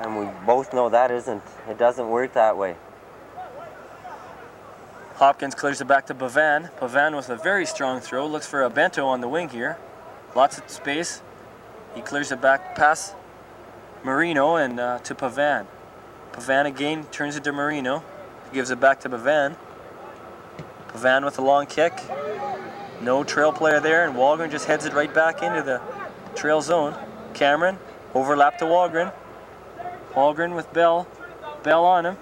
And we both know it doesn't work that way. Hopkins clears it back to Pavan. Pavan with a very strong throw. Looks for a Bento on the wing here. Lots of space. He clears it back past Marino and to Pavan. Pavan again turns it to Marino. He gives it back to Pavan. Pavan with a long kick. No trail player there, and Walgren just heads it right back into the trail zone. Cameron, overlap to Walgren. Walgren with Bell. Bell on him.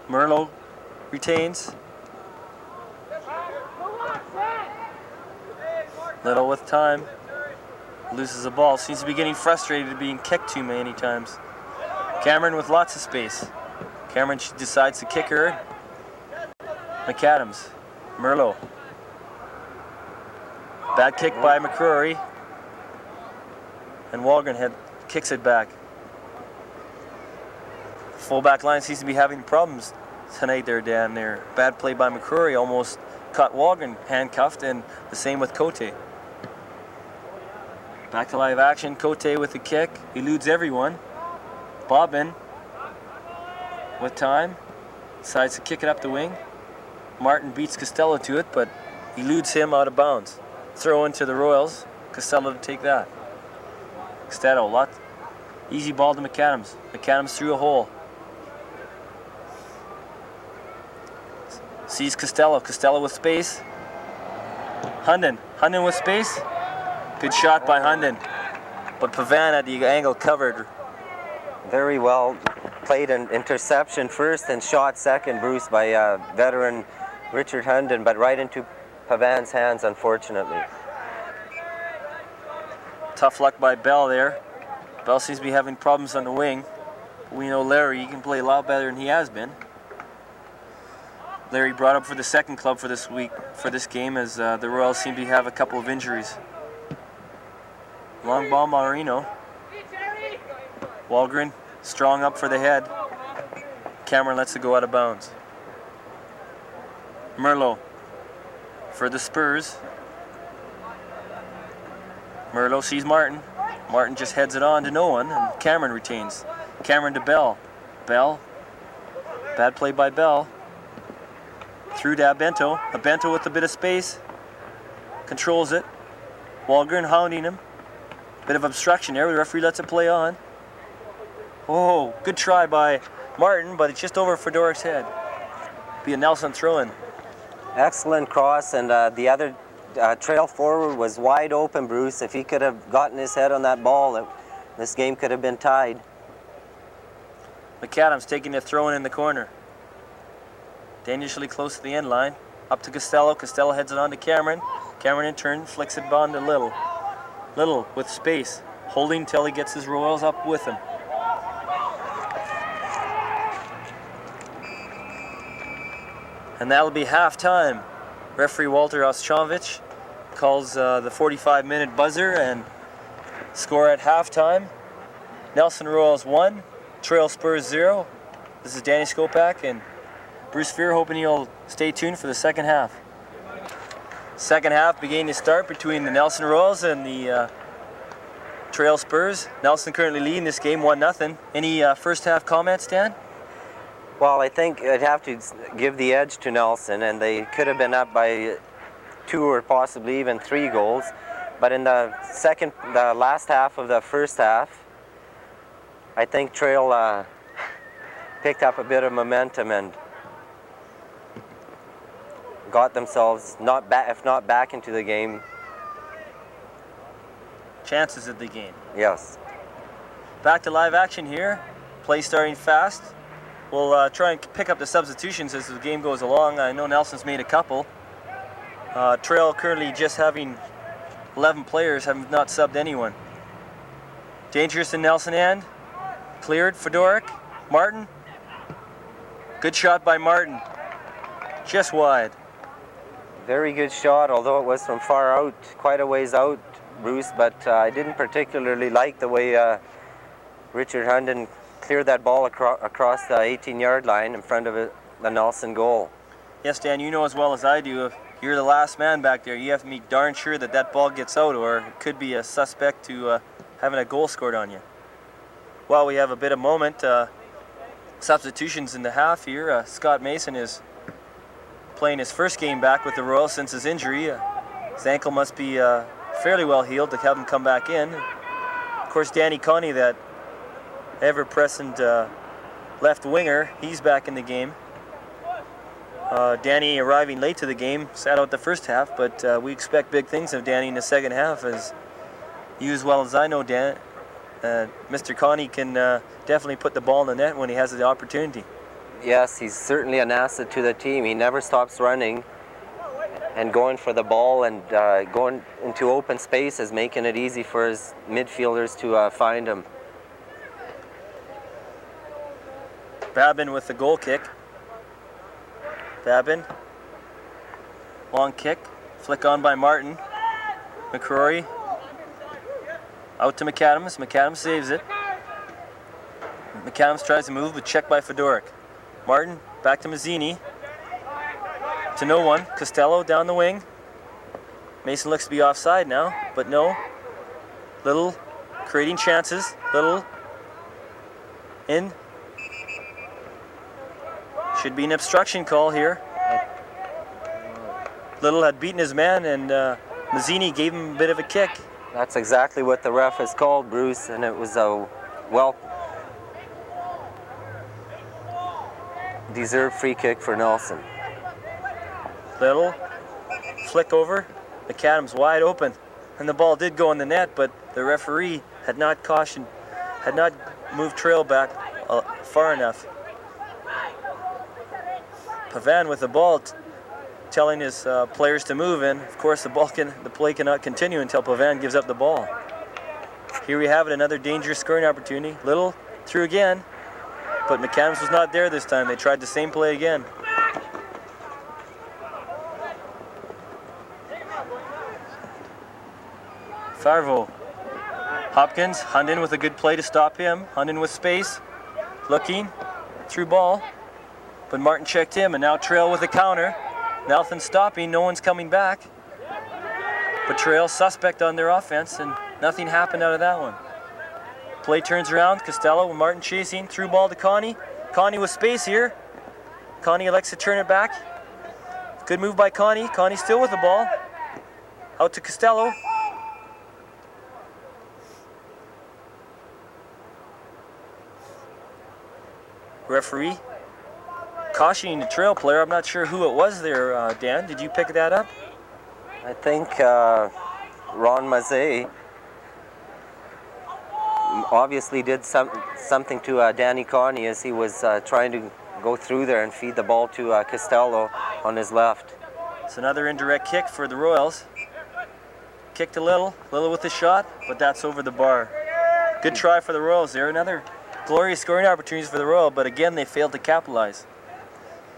Merlot retains. Little with time. Loses the ball. Seems to be getting frustrated at being kicked too many times. Cameron with lots of space. Cameron decides to kick her. McAdams. Merlot. Bad kick by McCreary. And Walgren kicks it back. Fullback line seems to be having problems tonight there, Dan. There. Bad play by McCreary almost caught Walgren handcuffed, and the same with Cote. Back to live action. Cote with the kick. Eludes everyone. Bobbin with time. Decides to kick it up the wing. Martin beats Costello to it, but eludes him out of bounds. Throw into the Royals. Costello to take that. Costello, easy ball to McAdams. McAdams through a hole. Sees Costello. Costello with space. Hunden with space. Good shot by Hunden. But Pavan at the angle covered. Very well played an interception first and shot second, Bruce, by veteran Richard Hunden, but right into Pavan's hands, unfortunately. Tough luck by Bell there. Bell seems to be having problems on the wing. We know Larry, he can play a lot better than he has been. Larry brought up for the second club for this week, for this game, as the Royals seem to have a couple of injuries. Long ball, Marino. Walgren, strong up for the head. Cameron lets it go out of bounds. Merlot for the Spurs. Merlot sees Martin. Martin just heads it on to no one, and Cameron retains. Cameron to Bell. Bell. Bad play by Bell. Through to Abento. Abento with a bit of space. Controls it. Walgren hounding him. Bit of obstruction there. The referee lets it play on. Oh, good try by Martin, but it's just over Fedorik's head. Be a Nelson throw-in. Excellent cross, and the other trail forward was wide open, Bruce. If he could have gotten his head on that ball, this game could have been tied. McAdams taking the throw-in in the corner. Dangerously close to the end line. Up to Costello. Costello heads it on to Cameron. Cameron in turn flicks it on to Little. Little with space. Holding till he gets his Royals up with him. And that'll be halftime. Referee Walter Ostrovich calls the 45-minute buzzer and score at halftime. Nelson Royals 1, Trail Spurs 0. This is Danny Skopack and Bruce Fuhr, hoping you'll stay tuned for the second half. Second half beginning to start between the Nelson Royals and the Trail Spurs. Nelson currently leading this game 1-0. Any first half comments, Dan? Well, I think I'd have to give the edge to Nelson, and they could have been up by 2 or possibly even 3 goals. But in the last half of the first half, I think Trail picked up a bit of momentum and got themselves, if not back into the game. Chances at the game. Yes. Back to live action here. Play starting fast. We'll try and pick up the substitutions as the game goes along. I know Nelson's made a couple. Trail currently just having 11 players, have not subbed anyone. Dangerous in Nelson end. Cleared, Fedorik. Martin. Good shot by Martin. Just wide. Very good shot, although it was from far out, quite a ways out, Bruce, but I didn't particularly like the way Richard Hunden cleared that ball across the 18-yard line in front of the Nelson goal. Yes, Dan, you know as well as I do, if you're the last man back there, you have to be darn sure that that ball gets out, or it could be a suspect to having a goal scored on you. While we have a bit of moment, substitutions in the half here. Scott Mason is playing his first game back with the Royals since his injury. His ankle must be fairly well healed to have him come back in. Of course, Danny Connie, that ever-present left winger, he's back in the game. Danny arriving late to the game, sat out the first half, but we expect big things of Danny in the second half, as you as well as I know, Dan. Mr. Connie can definitely put the ball in the net when he has the opportunity. Yes, he's certainly an asset to the team. He never stops running and going for the ball, and going into open spaces, making it easy for his midfielders to find him. Babin with the goal kick. Babin, long kick, flick on by Martin. McCreary, out to McAdams. McAdams saves it. McAdams tries to move, but checked by Fedoruk. Martin, back to Mazzini. To no one. Costello down the wing. Mason looks to be offside now, but no. Little creating chances. Little in. Should be an obstruction call here. Little had beaten his man, and Mazzini gave him a bit of a kick. That's exactly what the ref has called, Bruce, and it was a well-deserved free kick for Nelson. Little flick over. McAdams wide open, and the ball did go in the net, but the referee had not moved trail back far enough. Pavan with the ball, telling his players to move in. Of course, the play cannot continue until Pavan gives up the ball. Here we have it, another dangerous scoring opportunity. Little through again, but McAdams was not there this time. They tried the same play again. Farvo. Hopkins, Hundon with a good play to stop him. Hundon with space, looking, through ball. But Martin checked him, and now Trail with a counter. Nelson stopping, no one's coming back. But Trail suspect on their offense, and nothing happened out of that one. Play turns around, Costello with Martin chasing, through ball to Connie. Connie with space here. Connie elects to turn it back. Good move by Connie. Connie still with the ball. Out to Costello. Referee cautioning the Trail player. I'm not sure who it was there, Dan. Did you pick that up? I think Ron Mazet obviously did something to Danny Connie as he was trying to go through there and feed the ball to Costello on his left. It's another indirect kick for the Royals. Kick to Little. Little with the shot, but that's over the bar. Good try for the Royals there. Another glorious scoring opportunities for the Royal, but again they failed to capitalize.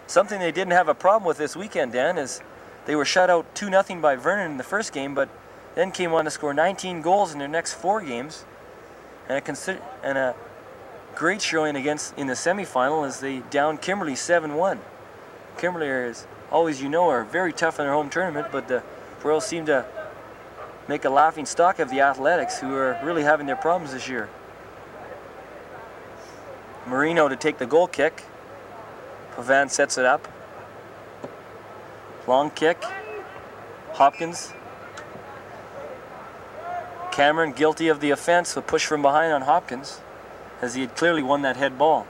Something they didn't have a problem with this weekend, Dan, is they were shut out 2-0 by Vernon in the first game, but then came on to score 19 goals in their next 4 games, and a great showing in the semifinal as they downed Kimberley 7-1. Kimberley is always, are very tough in their home tournament, but the Royals seem to make a laughing stock of the Athletics, who are really having their problems this year. Marino to take the goal kick. Pavan sets it up. Long kick. Hopkins. Cameron guilty of the offense, a push from behind on Hopkins, as he had clearly won that head ball.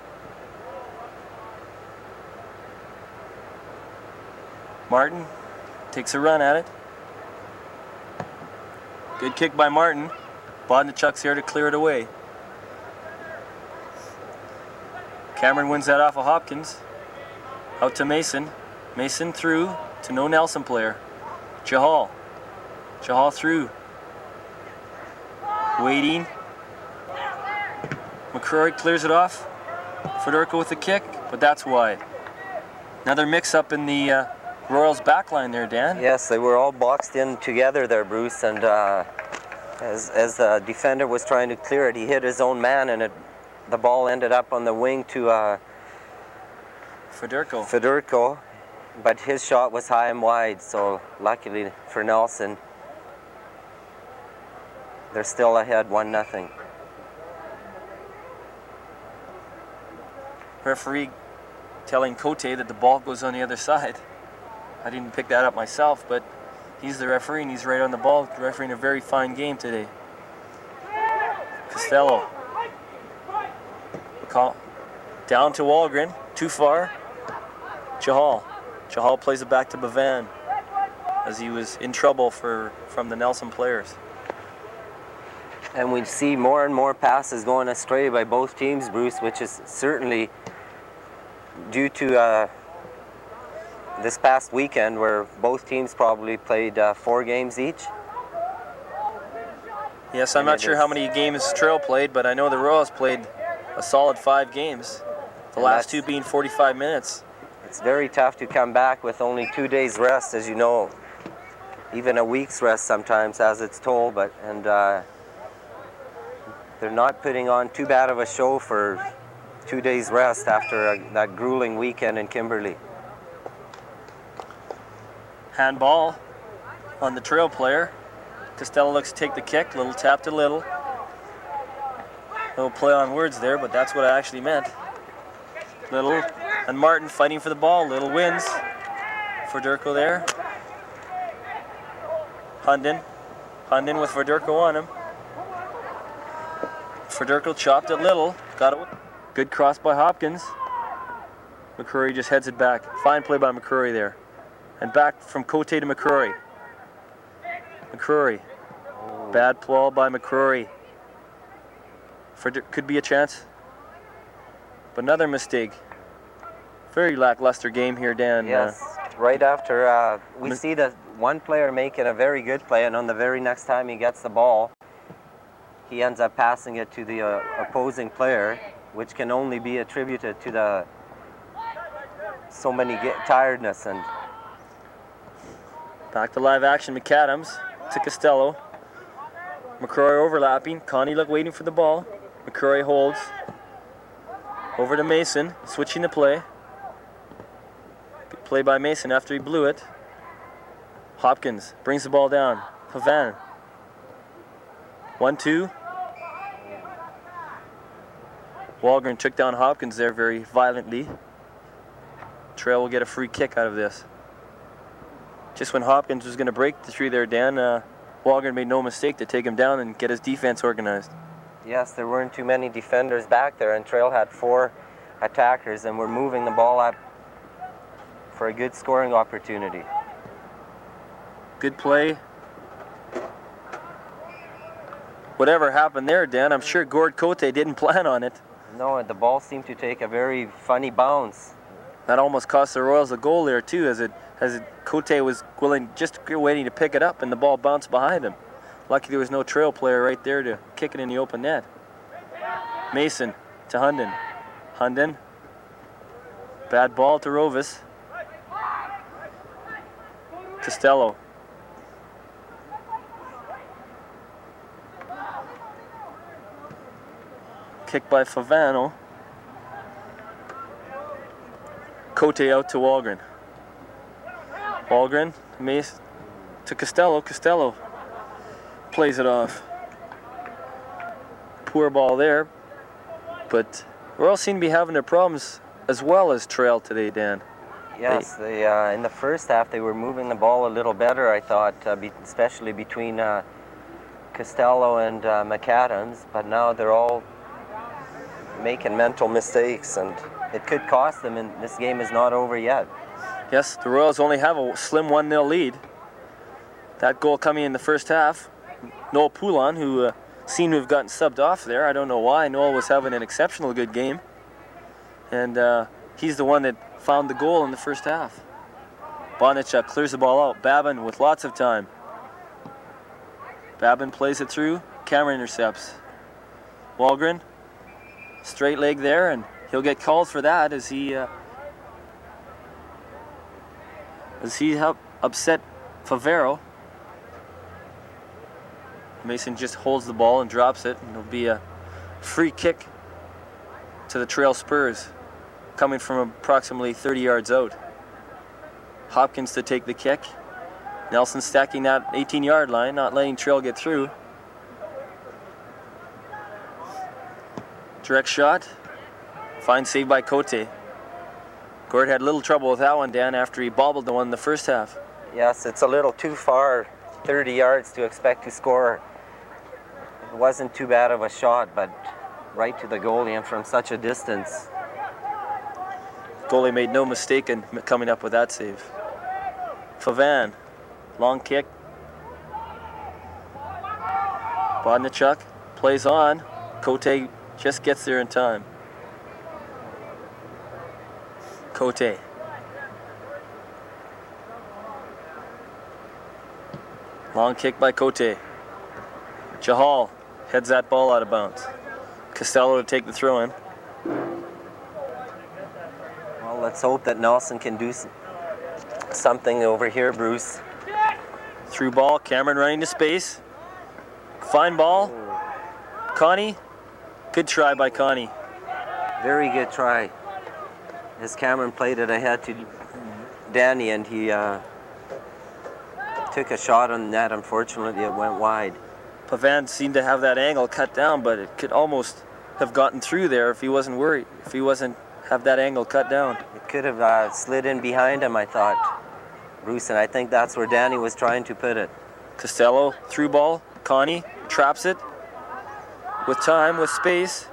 Martin takes a run at it. Good kick by Martin. Bodnichuk's here to clear it away. Cameron wins that off of Hopkins. Out to Mason. Mason through to no Nelson player. Jahal. Jahal through. Waiting. McCreary clears it off. Fedoruk with the kick, but that's wide. Another mix-up in the Royals backline there, Dan. Yes, they were all boxed in together there, Bruce, and as the defender was trying to clear it, he hit his own man, and the ball ended up on the wing to Fedoruk, but his shot was high and wide, so luckily for Nelson, they're still ahead 1-0. Referee telling Cote that the ball goes on the other side. I didn't pick that up myself, but he's the referee and he's right on the ball, refereeing a very fine game today. Costello. Call. Down to Walgren, too far. Chahal. Chahal plays it back to Bavan as he was in trouble from the Nelson players. And we see more and more passes going astray by both teams, Bruce, which is certainly due to this past weekend where both teams probably played 4 games each. Yes, I'm not sure how many games Trail played, but I know the Royals played a solid 5 games. The last 2 being 45 minutes. It's very tough to come back with only 2 days rest, as you know. Even a week's rest sometimes, as it's told, and they're not putting on too bad of a show for 2 days rest after that grueling weekend in Kimberley. Handball on the Trail player. Costello looks to take the kick, little tap to Little. Little play on words there, but that's what I actually meant. Little and Martin fighting for the ball. Little wins for Durko there. Hunden with Verdurko on him. Verdurko chopped at Little. Got it. Good cross by Hopkins. McCreary just heads it back. Fine play by McCreary there. And back from Cote to McCreary. McCreary. Bad ball by McCreary. Could be a chance. But another mistake. Very lackluster game here, Dan. Yes, right after we see the one player making a very good play, and on the very next time he gets the ball, he ends up passing it to the opposing player, which can only be attributed to the so many tiredness. And back to live action, McAdams to Costello. McCreary overlapping. Connie waiting for the ball. McCreary holds. Over to Mason, switching the play. Good play by Mason after he blew it. Hopkins brings the ball down. Pavan. 1-2. Walgren took down Hopkins there very violently. Trail will get a free kick out of this. Just when Hopkins was going to break the tree there, Dan, Walgren made no mistake to take him down and get his defense organized. Yes, there weren't too many defenders back there, and Trail had 4 attackers, and we're moving the ball up for a good scoring opportunity. Good play. Whatever happened there, Dan, I'm sure Gord Cote didn't plan on it. No, the ball seemed to take a very funny bounce. That almost cost the Royals a goal there too, as Cote was just waiting to pick it up, and the ball bounced behind him. Lucky there was no Trail player right there to kick it in the open net. Mason to Hunden. Hunden. Bad ball to Rovis. Costello. Kick by Favano. Cote out to Walgren. Walgren, Mace to Costello. Costello plays it off. Poor ball there, but Royals seem to be having their problems as well as Trail today, Dan. Yes, they in the first half they were moving the ball a little better, I thought, especially between Costello and McAdams, but now they're all making mental mistakes, and it could cost them, and this game is not over yet. Yes, the Royals only have a slim 1-0 lead. That goal coming in the first half. Noel Poulon, who seemed to have gotten subbed off there. I don't know why. Noel was having an exceptional good game. And he's the one that found the goal in the first half. Bonich clears the ball out. Babin with lots of time. Babin plays it through. Camera intercepts. Walgren, straight leg there, and he'll get called for that as he helped upset Favero. Mason just holds the ball and drops it, and it'll be a free kick to the Trail Spurs, coming from approximately 30 yards out. Hopkins to take the kick. Nelson stacking that 18-yard line, not letting Trail get through. Direct shot. Fine save by Cote. Gord had little trouble with that one, Dan, after he bobbled the one in the first half. Yes, it's a little too far, 30 yards to expect to score. It wasn't too bad of a shot, but right to the goalie and from such a distance. Goalie made no mistake in coming up with that save. Favan, long kick. Bodnachuk plays on. Cote just gets there in time. Cote. Long kick by Cote. Jahal heads that ball out of bounds. Costello to take the throw in. Well, let's hope that Nelson can do something over here, Bruce. Through ball, Cameron running to space. Fine ball. Connie. Good try by Connie. Very good try. As Cameron played it ahead to Danny, and he took a shot on that. Unfortunately, it went wide. Pavan seemed to have that angle cut down, but it could almost have gotten through there if he wasn't worried. If he wasn't have that angle cut down. It could have slid in behind him, I thought, Bruce, and I think that's where Danny was trying to put it. Costello through ball. Connie traps it with time, with space.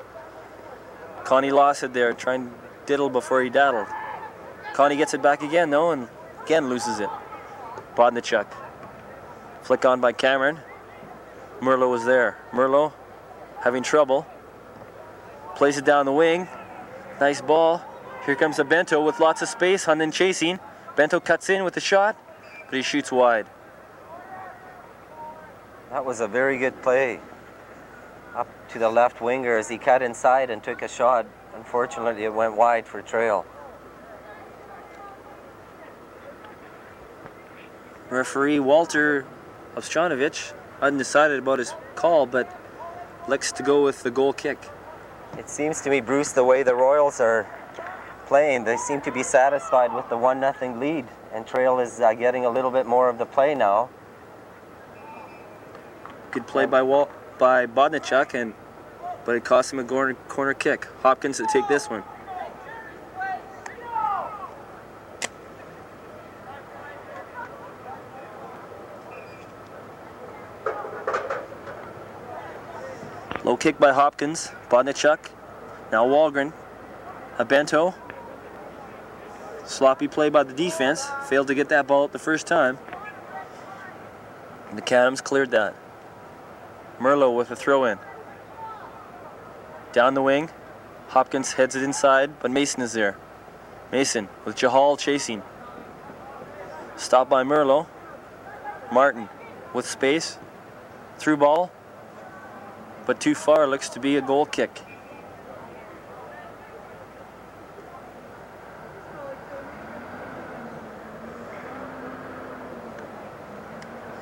Connie lost it there, trying to diddle before he daddled. Connie gets it back again, though, and again loses it. Bodnachuk. Flick on by Cameron. Merlot was there. Merlot having trouble. Plays it down the wing. Nice ball. Here comes a Bento with lots of space. Hunden chasing. Bento cuts in with the shot, but he shoots wide. That was a very good play. Up to the left winger as he cut inside and took a shot. Unfortunately, it went wide for Trail. Referee Walter Ovsjanovich undecided about his call, but likes to go with the goal kick. It seems to me, Bruce, the way the Royals are playing, they seem to be satisfied with the 1-0 lead, and Trail is getting a little bit more of the play now. Good play by Bodnachuk, but it cost him a corner kick. Hopkins to take this one. Low kick by Hopkins. Bodnachuk. Now Walgren. A Bento. Sloppy play by the defense. Failed to get that ball up the first time. McAdams cleared that. Merlot with a throw in. Down the wing. Hopkins heads it inside, but Mason is there. Mason with Jahal chasing. Stopped by Merlot. Martin with space. Through ball. But too far, looks to be a goal kick.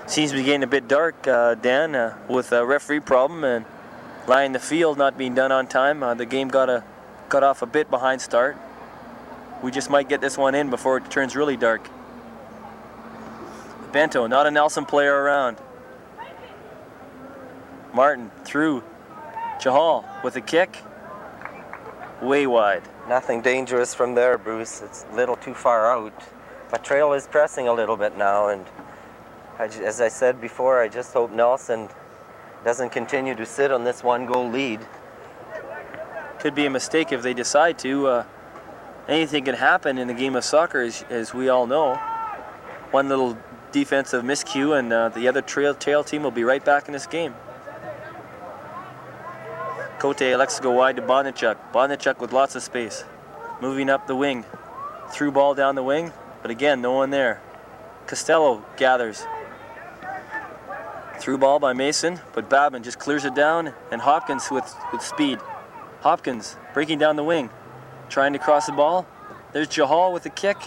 Seems to be getting a bit dark, Dan, with a referee problem and line the field not being done on time. The game got off a bit behind start. We just might get this one in before it turns really dark. Bento, not a Nelson player around. Martin through. Jahal with a kick. Way wide. Nothing dangerous from there, Bruce. It's a little too far out. But Trail is pressing a little bit now, and as I said before, I just hope Nelson doesn't continue to sit on this 1-goal lead. Could be a mistake if they decide to. Anything can happen in the game of soccer, as we all know. One little defensive miscue, and the other tail team will be right back in this game. Cote elects to go wide to Bodnachuk. Bodnachuk with lots of space. Moving up the wing. Through ball down the wing, but again, no one there. Costello gathers. Through ball by Mason, but Babin just clears it down, and Hopkins with speed. Hopkins breaking down the wing. Trying to cross the ball. There's Jahal with a kick.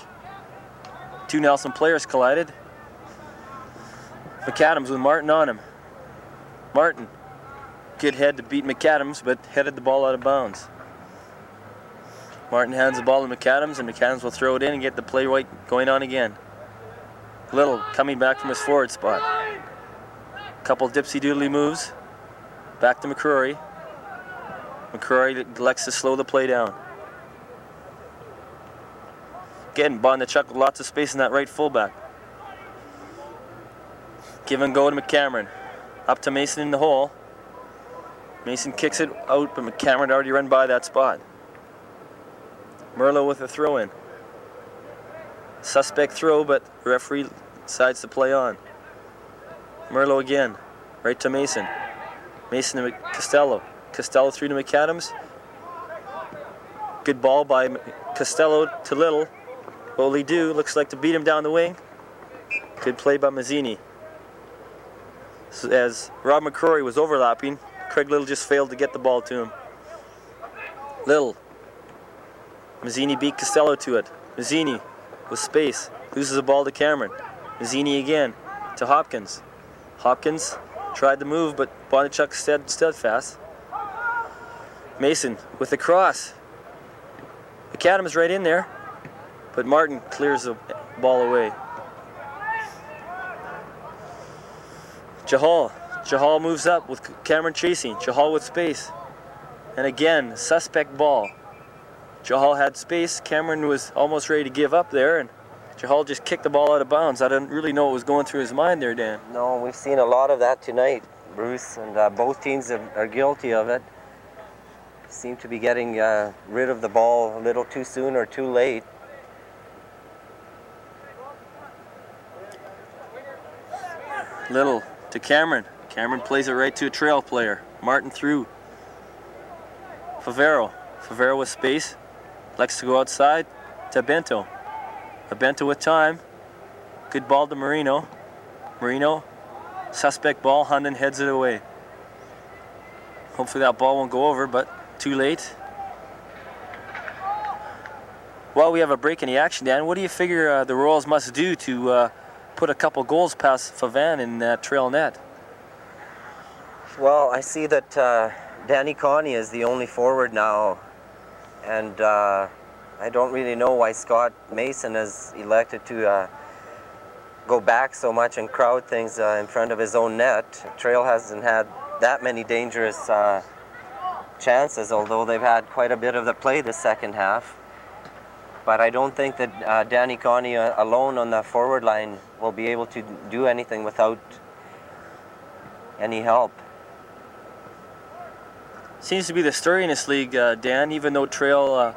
Two Nelson players collided. McAdams with Martin on him. Martin. Good head to beat McAdams, but headed the ball out of bounds. Martin hands the ball to McAdams, and McAdams will throw it in and get the play right going on again. Little coming back from his forward spot. Couple dipsy-doodly moves. Back to McCreary. McCreary elects to slow the play down. Again, Bondarchuk with lots of space in that right fullback. Give and go to McCameron. Up to Mason in the hole. Mason kicks it out, but McCameron already run by that spot. Merlo with a throw in. Suspect throw, but the referee decides to play on. Merlo again, right to Mason. Mason to Costello. Costello through to McAdams. Good ball by Costello to Little. What will he do? Looks like to beat him down the wing. Good play by Mazzini. So as Rob McCreary was overlapping, Craig Little just failed to get the ball to him. Little. Mazzini beat Costello to it. Mazzini with space. Loses the ball to Cameron. Mazzini again to Hopkins. Hopkins tried to move, but Bondarchuk stayed steadfast. Mason with the cross. McAdams right in there, but Martin clears the ball away. Jahal moves up with Cameron chasing. Jahal with space. And again, suspect ball. Jahal had space. Cameron was almost ready to give up there, and Jahal just kicked the ball out of bounds. I didn't really know what was going through his mind there, Dan. No, we've seen a lot of that tonight, Bruce, and both teams are guilty of it. Seem to be getting rid of the ball a little too soon or too late. Little to Cameron. Cameron plays it right to a trail player. Martin through. Favero. Favero with space. Likes to go outside to Bento. Bento with time. Good ball to Marino. Marino. Suspect ball. Hunden heads it away. Hopefully that ball won't go over, but too late. Well, we have a break in the action, Dan. What do you figure the Royals must do to put a couple goals past Favan in that trail net? Well, I see that Danny Connie is the only forward now, and I don't really know why Scott Mason has elected to go back so much and crowd things in front of his own net. Trail hasn't had that many dangerous chances, although they've had quite a bit of the play this second half. But I don't think that Danny Connie alone on the forward line will be able to do anything without any help. Seems to be the story in this league, Dan. Even though Trail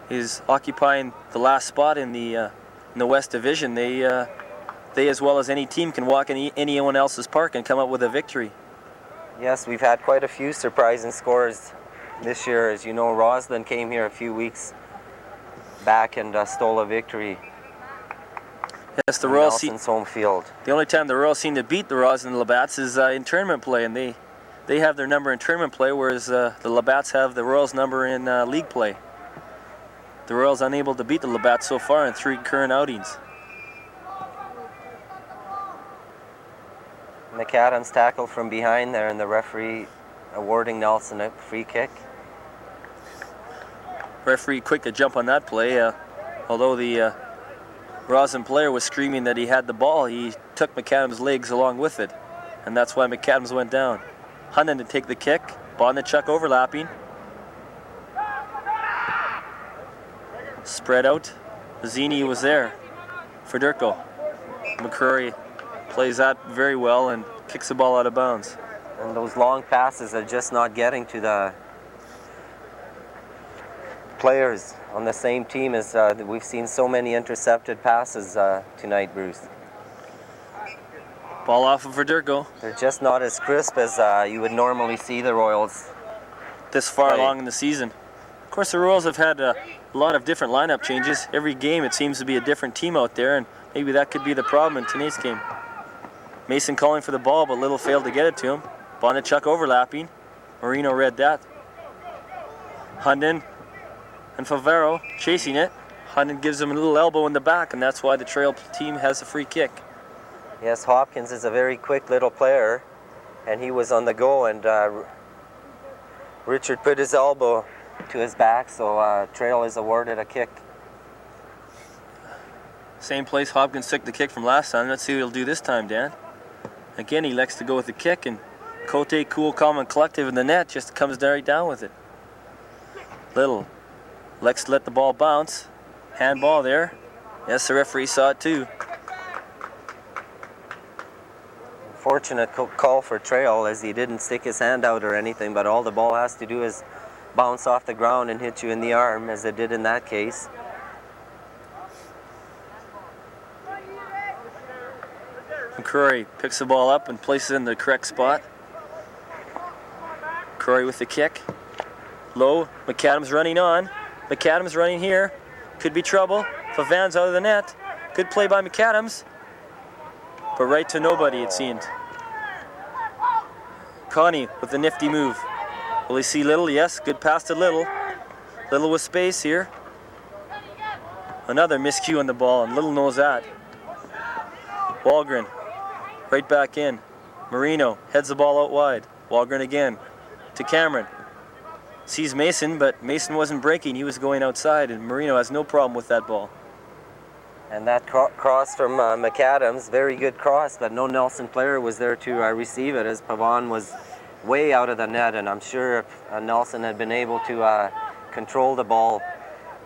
is occupying the last spot in the West Division, they as well as any team can walk in anyone else's park and come up with a victory. Yes, we've had quite a few surprising scores this year. As you know, Roslyn came here a few weeks back and stole a victory. Yes, the Royals. Nelson's home field. The only time the Royals seem to beat the Roslyn Labats is in tournament play, and they have their number in tournament play, whereas the Labats have the Royals' number in league play. The Royals unable to beat the Labats so far in 3 current outings. McAdams tackled from behind there, and the referee awarding Nelson a free kick. Referee quick to jump on that play. Although the Roslyn player was screaming that he had the ball, he took McAdams' legs along with it, and that's why McAdams went down. Hunden to take the kick. Bondarchuk overlapping. Spread out. Mazzini was there. Federico. McCreary plays that very well and kicks the ball out of bounds. And those long passes are just not getting to the players on the same team. As we've seen so many intercepted passes tonight, Bruce. Ball off of Federico. They're just not as crisp as you would normally see the Royals this far along in the season. Of course, the Royals have had a lot of different lineup changes. Every game it seems to be a different team out there, and maybe that could be the problem in tonight's game. Mason calling for the ball, but Little failed to get it to him. Bondarchuk overlapping. Marino read that. Hunden and Favero chasing it. Hunden gives him a little elbow in the back, and that's why the Trail team has a free kick. Yes, Hopkins is a very quick little player, and he was on the go, and Richard put his elbow to his back, so Trail is awarded a kick. Same place Hopkins took the kick from last time. Let's see what he'll do this time, Dan. Again, he likes to go with the kick, and Cote, cool, calm, and collective in the net, just comes right down with it. Little likes to let the ball bounce. Handball there. Yes, the referee saw it too. Fortunate call for trail, as he didn't stick his hand out or anything, but all the ball has to do is bounce off the ground and hit you in the arm, as it did in that case. McCreary picks the ball up and places it in the correct spot. McCreary with the kick. Low, McAdams running on. McAdams running here. Could be trouble. Pavan's out of the net. Good play by McAdams. But right to nobody, it seemed. Connie with the nifty move. Will he see Little? Yes, good pass to Little. Little with space here. Another miscue on the ball, and Little knows that. Walgren, right back in. Marino heads the ball out wide. Walgren again to Cameron. Sees Mason, but Mason wasn't breaking. He was going outside, and Marino has no problem with that ball. And that cross from McAdams, very good cross, but no Nelson player was there to receive it, as Pavan was way out of the net, and I'm sure if Nelson had been able to control the ball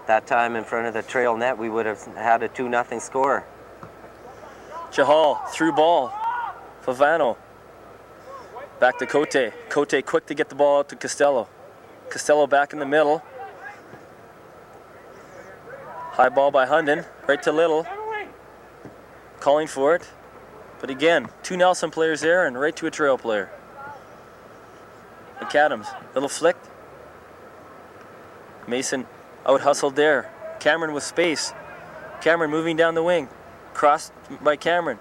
that time in front of the trail net, we would have had a 2-0 score. Chahal, through ball. Favano. Back to Cote. Cote quick to get the ball out to Costello. Costello back in the middle. High ball by Hunden, right to Little. Calling for it. But again, 2 Nelson players there and right to a trail player. McAdams, little flicked. Mason out hustled there. Cameron with space. Cameron moving down the wing. Crossed by Cameron.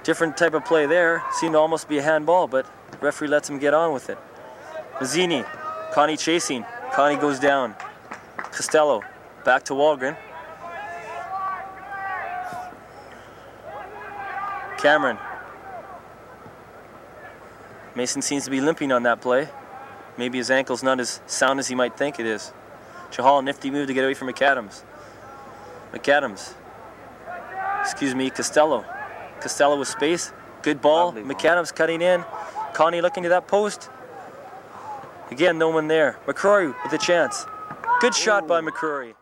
Different type of play there. Seemed to almost be a handball, but the referee lets him get on with it. Mazzini, Connie chasing. Connie goes down. Costello, back to Walgren. Cameron. Mason seems to be limping on that play. Maybe his ankle's not as sound as he might think it is. Chahal, nifty move to get away from McAdams. Costello. Costello with space. Good ball. McAdams cutting in. Connie looking to that post. Again, no one there. McCreary with a chance. Good shot by McCreary.